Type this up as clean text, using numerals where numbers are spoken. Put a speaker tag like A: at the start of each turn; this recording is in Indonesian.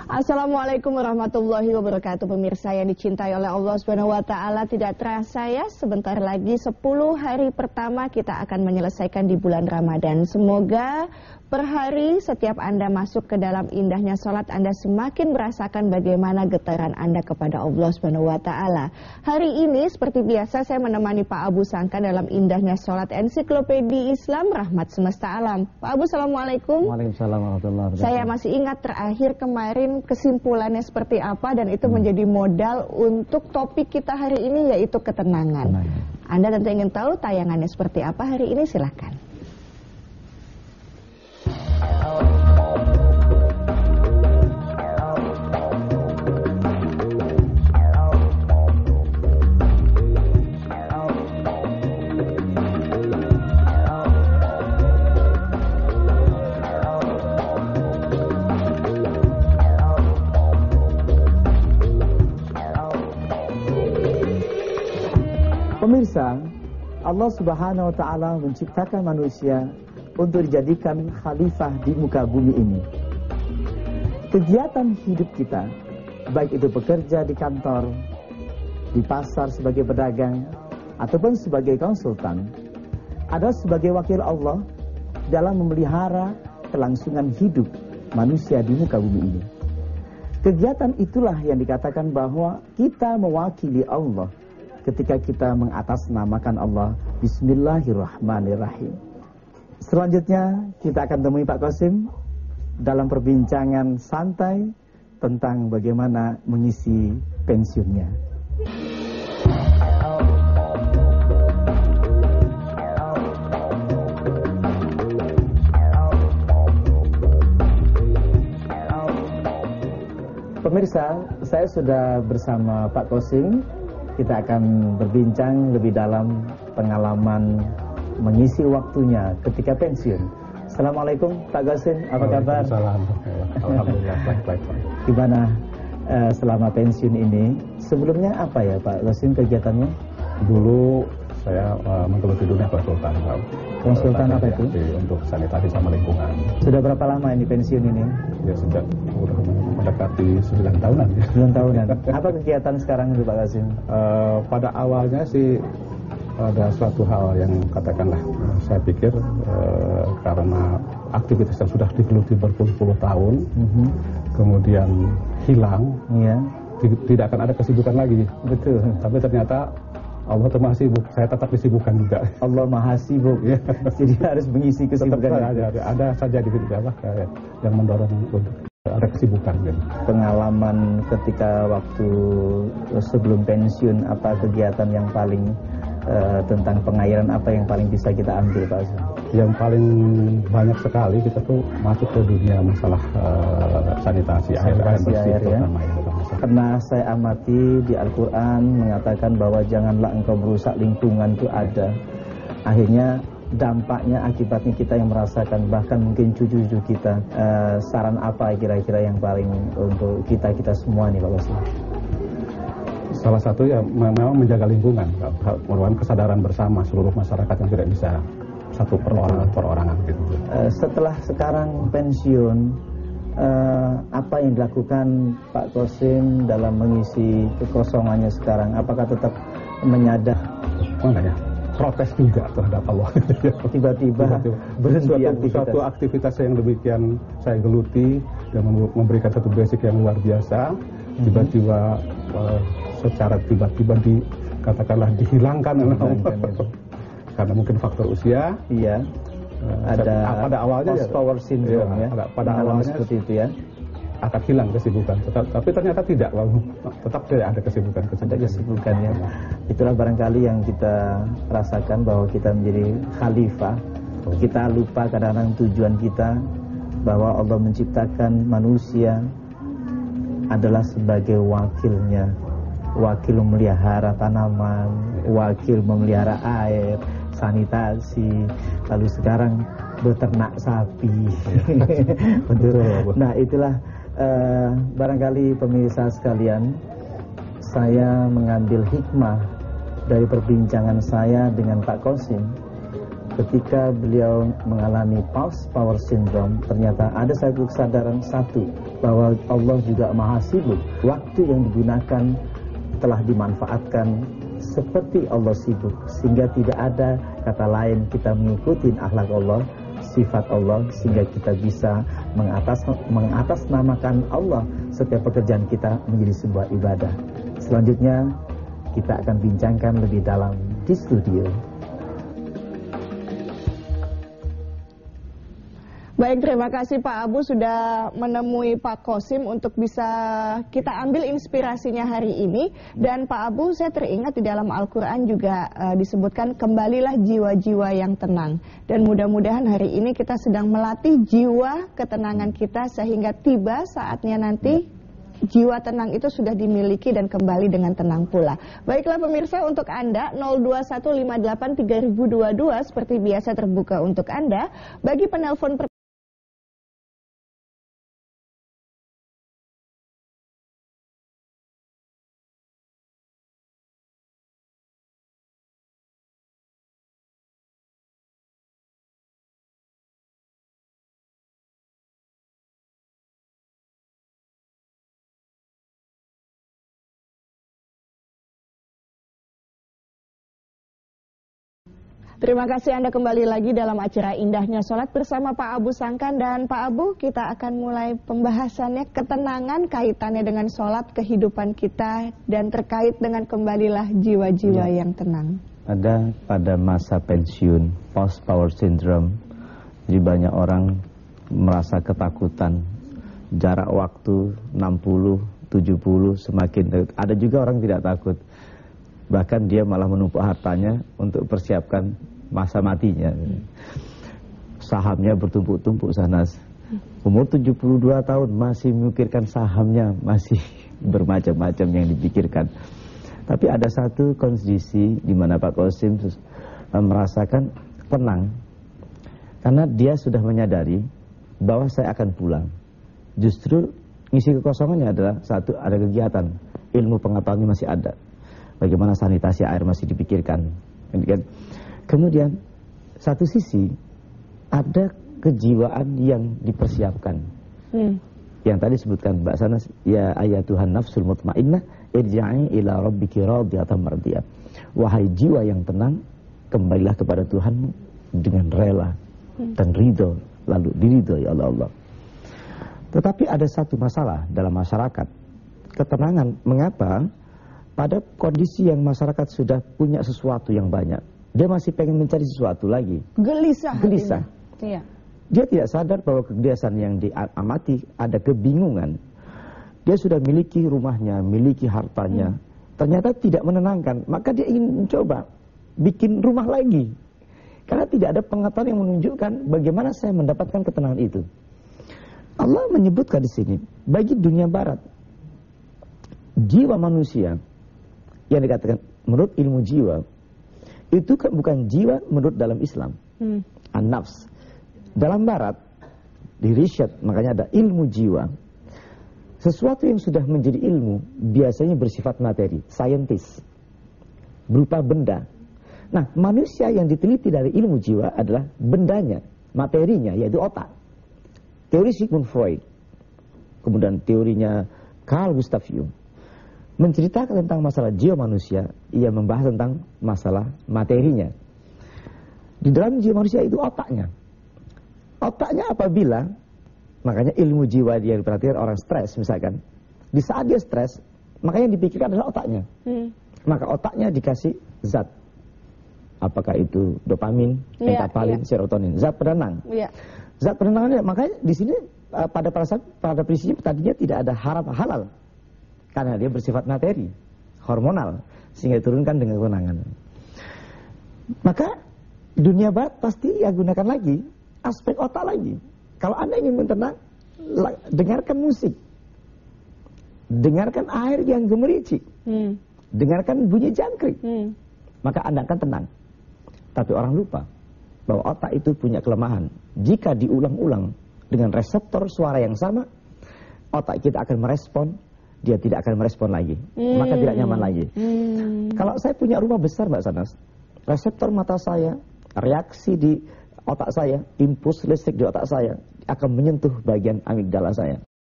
A: Assalamualaikum warahmatullahi wabarakatuh. Pemirsa yang dicintai oleh Allah Subhanahu wa taala, tidak terasa ya, sebentar lagi 10 hari pertama kita akan menyelesaikan di bulan Ramadan. Semoga per hari setiap Anda masuk ke dalam indahnya sholat, Anda semakin merasakan bagaimana getaran Anda kepada Allah Subhanahu wa taala. Hari ini seperti biasa saya menemani Pak Abu Sangkan dalam indahnya sholat Ensiklopedia Islam Rahmat Semesta Alam. Pak Abu, Assalamualaikum.
B: Waalaikumsalam warahmatullahi wabarakatuh.
A: Saya masih ingat terakhir kemarin kesimpulannya seperti apa, dan itu menjadi modal untuk topik kita hari ini, yaitu ketenangan. Anda tentu ingin tahu tayangannya seperti apa hari ini, silahkan.
B: Pemirsa, Allah Subhanahu wa taala menciptakan manusia untuk dijadikan khalifah di muka bumi ini. Kegiatan hidup kita, baik itu bekerja di kantor, di pasar sebagai pedagang, ataupun sebagai konsultan, adalah sebagai wakil Allah dalam memelihara kelangsungan hidup manusia di muka bumi ini. Kegiatan itulah yang dikatakan bahwa kita mewakili Allah ketika kita mengatasnamakan Allah. Bismillahirrahmanirrahim. Selanjutnya kita akan temui Pak Qasim dalam perbincangan santai tentang bagaimana mengisi pensiunnya. Pemirsa, saya sudah bersama Pak Qasim. Kita akan berbincang lebih dalam pengalaman mengisi waktunya ketika pensiun. Assalamualaikum Pak Qasim, apa kabar?
C: Alhamdulillah, baik.
B: Gimana selama pensiun ini? Sebelumnya apa ya Pak Qasim kegiatannya?
C: Dulu saya menggeluti dunia konsultan.
B: Konsultan apa itu?
C: Untuk sanitasi sama lingkungan.
B: Sudah berapa lama ini pensiun ini?
C: Ya sudah mendekati 9 tahunan.
B: 9 tahunan. Apa kegiatan sekarang itu Pak Qasim?
C: Pada awalnya sih ada suatu hal yang katakanlah saya pikir karena aktivitas yang sudah digeluti berpuluh-puluh tahun, kemudian hilang, tidak akan ada kesibukan lagi.
B: Betul.
C: Tapi ternyata Allah itu maha sibuk, saya tetap disibukkan juga.
B: Allah maha sibuk, ya. Jadi harus mengisi kesibukan.
C: Ada saja di yang mendorong untuk ada kesibukan. Gitu.
B: Pengalaman ketika waktu sebelum pensiun, apa kegiatan yang paling tentang pengairan, apa yang paling bisa kita ambil Pak?
C: Yang paling banyak sekali kita tuh masuk ke dunia masalah sanitasi air bersih,
B: ya. Karena saya amati di Al-Quran mengatakan bahwa janganlah engkau merusak lingkungan, itu ada. Akhirnya dampaknya, akibatnya kita yang merasakan, bahkan mungkin cucu-cucu kita. Saran apa kira-kira yang paling untuk kita semua nih Pak Qasim?
C: Salah satu ya memang menjaga lingkungan, merupakan kesadaran bersama seluruh masyarakat yang tidak bisa satu perorangan gitu.
B: Setelah sekarang pensiun, apa yang dilakukan Pak Qasim dalam mengisi kekosongannya sekarang? Apakah tetap menyadar?
C: Protes juga terhadap Allah.
B: Tiba-tiba berhenti
C: suatu aktivitas yang demikian saya geluti dan memberikan satu basic yang luar biasa, tiba-tiba secara tiba-tiba katakanlah dihilangkan oleh Allah. Karena mungkin faktor usia.
B: Iya. Pada awalnya power syndrome, ya.
C: Pada awalnya
B: seperti itu ya.
C: Akan hilang kesibukan, tapi ternyata tidak, tetap ada kesibukan.
B: Ada kesibukan ya. Itulah barangkali yang kita rasakan, bahwa kita menjadi khalifah. Kita lupa kadang-kadang tujuan kita, bahwa Allah menciptakan manusia adalah sebagai wakilnya. Wakil memelihara tanaman, wakil memelihara air, sanitasi, lalu sekarang beternak sapi. Betul. Nah itulah barangkali pemirsa sekalian, saya mengambil hikmah dari perbincangan saya dengan Pak Qasim ketika beliau mengalami pulse power syndrome, ternyata ada satu kesadaran bahwa Allah juga maha sibuk. Waktu yang digunakan telah dimanfaatkan seperti Allah sibuk, sehingga tidak ada kata lain kita mengikuti akhlak Allah, sifat Allah, sehingga kita bisa mengatasnamakan Allah setiap pekerjaan kita menjadi sebuah ibadah. Selanjutnya kita akan bincangkan lebih dalam di studio.
A: Baik, terima kasih Pak Abu sudah menemui Pak Qasim untuk bisa kita ambil inspirasinya hari ini. Dan Pak Abu, saya teringat di dalam Al-Quran juga disebutkan kembalilah jiwa-jiwa yang tenang. Dan mudah-mudahan hari ini kita sedang melatih jiwa ketenangan kita sehingga tiba saatnya nanti jiwa tenang itu sudah dimiliki dan kembali dengan tenang pula. Baiklah pemirsa, untuk Anda 021583022 seperti biasa terbuka untuk Anda. Bagi penelpon Terima kasih Anda kembali lagi dalam acara Indahnya Sholat bersama Pak Abu Sangkan. Dan Pak Abu, kita akan mulai pembahasannya kaitannya kaitannya dengan sholat, kehidupan kita, dan terkait dengan kembalilah jiwa-jiwa yang tenang.
D: Ada pada masa pensiun, post power syndrome, jadi banyak orang merasa ketakutan, jarak waktu 60, 70 semakin, ada juga orang tidak takut. Bahkan dia malah menumpuk hartanya untuk persiapkan masa matinya. Sahamnya bertumpuk-tumpuk sana. Umur 72 tahun masih memikirkan sahamnya, masih bermacam-macam yang dipikirkan. Tapi ada satu kondisi di mana Pak Qasim merasakan tenang. Karena dia sudah menyadari bahwa saya akan pulang. Justru ngisi kekosongannya adalah satu, ada kegiatan. Ilmu pengetahuannya masih ada. Bagaimana sanitasi air masih dipikirkan. Kemudian satu sisi ada kejiwaan yang dipersiapkan. Yang tadi sebutkan Mbak Sanas, ya ayatuhan nafsul mutmainnah irja'i ila rabbiki radiyatan mardiyah. Wahai jiwa yang tenang, kembalilah kepada Tuhanmu dengan rela dan ridho, lalu diridhoi oleh Allah. Tetapi ada satu masalah dalam masyarakat, ketenangan. Mengapa? Pada kondisi yang masyarakat sudah punya sesuatu yang banyak, dia masih pengen mencari sesuatu lagi. Gelisah.
A: Iya.
D: Dia tidak sadar bahwa kegelisahan yang diamati ada kebingungan. Dia sudah miliki rumahnya, miliki hartanya, ternyata tidak menenangkan. Maka dia ingin mencoba bikin rumah lagi. Karena tidak ada pengetahuan yang menunjukkan bagaimana saya mendapatkan ketenangan itu. Allah menyebutkan di sini, bagi dunia barat, jiwa manusia yang dikatakan menurut ilmu jiwa itu kan bukan jiwa menurut dalam Islam. An-nafs. Dalam barat di risyad makanya ada ilmu jiwa. Sesuatu yang sudah menjadi ilmu biasanya bersifat materi, saintis, berupa benda. Nah, manusia yang diteliti dari ilmu jiwa adalah bendanya, materinya, yaitu otak. Teori Sigmund Freud, kemudian teorinya Carl Gustav Jung, menceritakan tentang masalah jiwa manusia. Ia membahas tentang masalah materinya. Di dalam jiwa manusia itu otaknya. Otaknya apabila, makanya ilmu jiwa dia diperhatikan orang stres misalkan. Di saat dia stres, makanya yang dipikirkan adalah otaknya. Maka otaknya dikasih zat. Apakah itu dopamin, enkaphalin, serotonin, zat penenang. Zat penenangnya, makanya di sini pada prinsipnya tadinya tidak ada haram halal. Karena dia bersifat materi, hormonal, sehingga diturunkan dengan kewenangan. Maka dunia barat pasti ya gunakan lagi aspek otak lagi. Kalau Anda ingin mentenang, dengarkan musik, dengarkan air yang gemericik, dengarkan bunyi jangkrik, maka Anda akan tenang. Tapi orang lupa bahwa otak itu punya kelemahan. Jika diulang-ulang dengan reseptor suara yang sama, otak kita akan merespon. Dia tidak akan merespon lagi, maka tidak nyaman lagi. Kalau saya punya rumah besar Mbak Sanas, reseptor mata saya reaksi di otak saya, impuls listrik di otak saya akan menyentuh bagian amigdala saya.